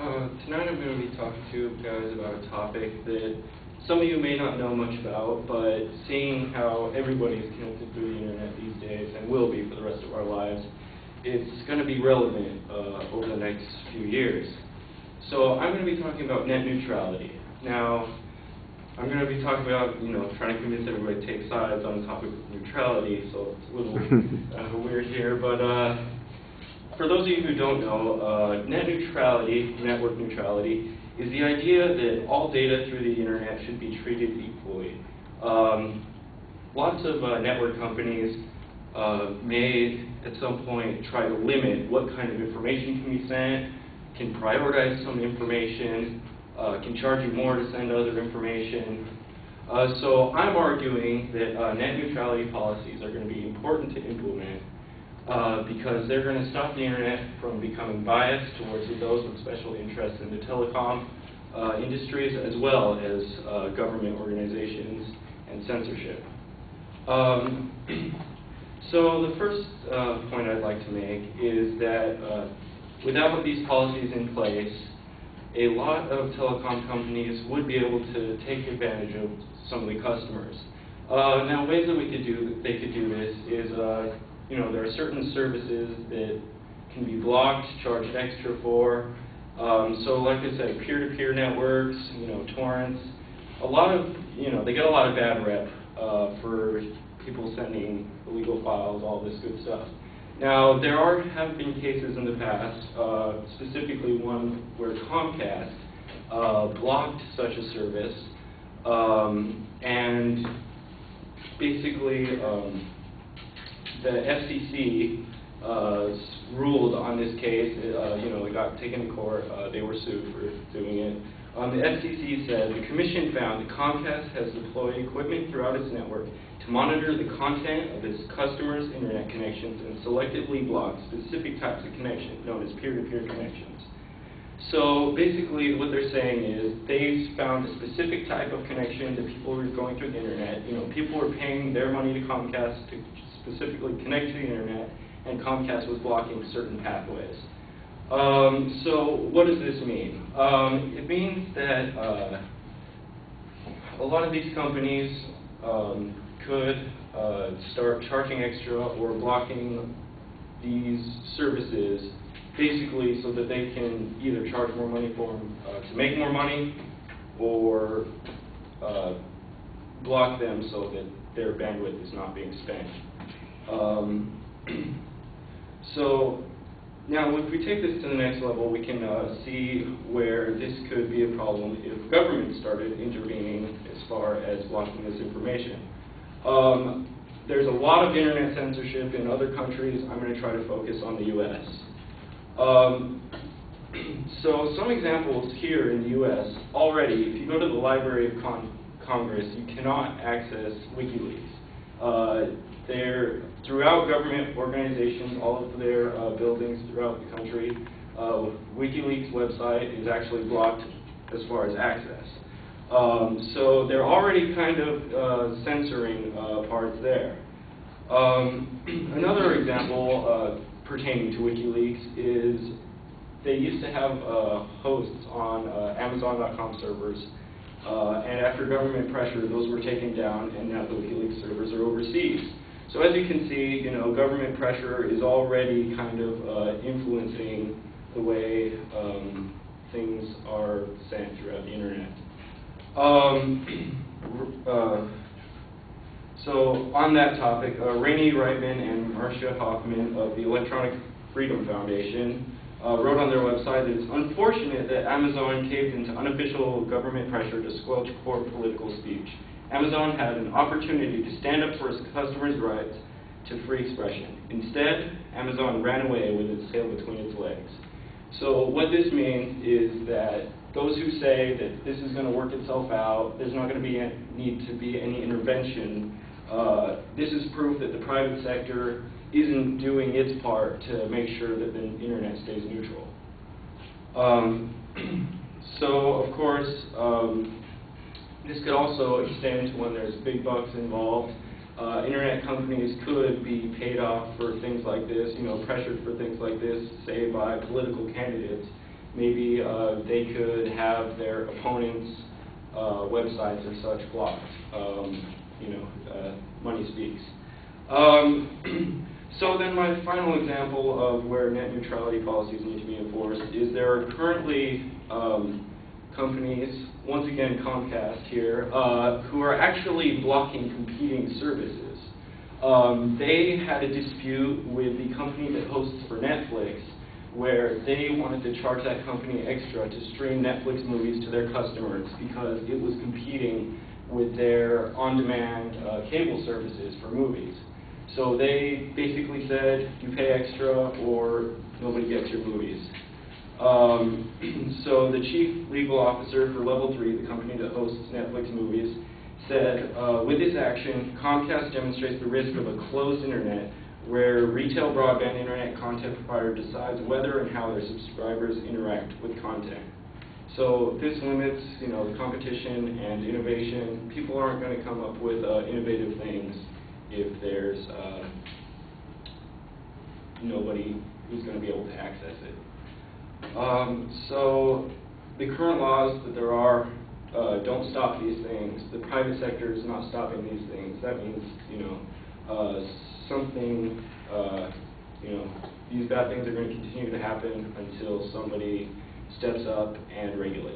Tonight I'm going to be talking to you guys about a topic that some of you may not know much about, but seeing how everybody is connected through the internet these days, and will be for the rest of our lives, it's going to be relevant over the next few years. So I'm going to be talking about net neutrality. Now, I'm going to be talking about, trying to convince everybody to take sides on the topic of neutrality, so it's a little weird here, but for those of you who don't know, net neutrality, network neutrality, is the idea that all data through the internet should be treated equally. Lots of network companies may, at some point, try to limit what kind of information can be sent, can prioritize some information, can charge you more to send other information. So I'm arguing that net neutrality policies are going to be important to implement because they're going to stop the internet from becoming biased towards those with special interests in the telecom industries, as well as government organizations and censorship. So the first point I'd like to make is that without these policies in place, a lot of telecom companies would be able to take advantage of some of the customers. Now, ways that they could do this is, there are certain services that can be blocked, charged extra for. So, like I said, peer-to-peer networks, torrents. A lot of, they get a lot of bad rep for people sending illegal files, all this good stuff. Now, there have been cases in the past, specifically one where Comcast blocked such a service, and basically the FCC ruled on this case. It got taken to court. They were sued for doing it. The FCC said the commission found that Comcast has deployed equipment throughout its network to monitor the content of its customers' internet connections and selectively block specific types of connections known as peer-to-peer connections. So basically what they're saying is they found a specific type of connection that people were going through the internet. People were paying their money to Comcast to specifically connect to the internet, and Comcast was blocking certain pathways. So what does this mean? It means that a lot of these companies could start charging extra or blocking these services, basically so that they can either charge more money for them to make more money, or block them so that their bandwidth is not being spent. So now, if we take this to the next level, we can see where this could be a problem if government started intervening as far as blocking this information. There's a lot of internet censorship in other countries. I'm going to try to focus on the U.S. So some examples here in the U.S. already, if you go to the Library of Congress, you cannot access WikiLeaks. They're throughout government organizations, all of their buildings throughout the country. WikiLeaks website is actually blocked as far as access. So they're already kind of censoring parts there. Another example pertaining to WikiLeaks is they used to have hosts on Amazon.com servers, and after government pressure, those were taken down, and now the WikiLeaks servers are overseas. So as you can see, government pressure is already kind of influencing the way things are sent throughout the internet. So on that topic, Rainey Reitman and Marcia Hoffman of the Electronic Freedom Foundation wrote on their website that it's unfortunate that Amazon caved into unofficial government pressure to squelch core political speech. Amazon had an opportunity to stand up for its customers' rights to free expression. Instead, Amazon ran away with its tail between its legs. So what this means is that those who say that this is going to work itself out, there's not going to need to be any intervention, this is proof that the private sector isn't doing its part to make sure that the internet stays neutral. So, of course, this could also extend to when there's big bucks involved. Internet companies could be paid off for things like this, pressured for things like this, say by political candidates, Maybe they could have their opponents' websites or such blocked. Money speaks. So then my final example of where net neutrality policies need to be enforced is there are currently companies, once again Comcast here, who are actually blocking competing services. They had a dispute with the company that hosts for Netflix, where they wanted to charge that company extra to stream Netflix movies to their customers because it was competing with their on-demand cable services for movies. So they basically said, you pay extra or nobody gets your movies. So the chief legal officer for Level 3, the company that hosts Netflix movies, said, with this action, Comcast demonstrates the risk of a closed internet where retail broadband internet content provider decides whether and how their subscribers interact with content. So this limits, the competition and innovation. People aren't going to come up with innovative things if there's nobody who's going to be able to access it. So the current laws that there are don't stop these things. The private sector is not stopping these things. That means, these bad things are going to continue to happen until somebody steps up and regulates.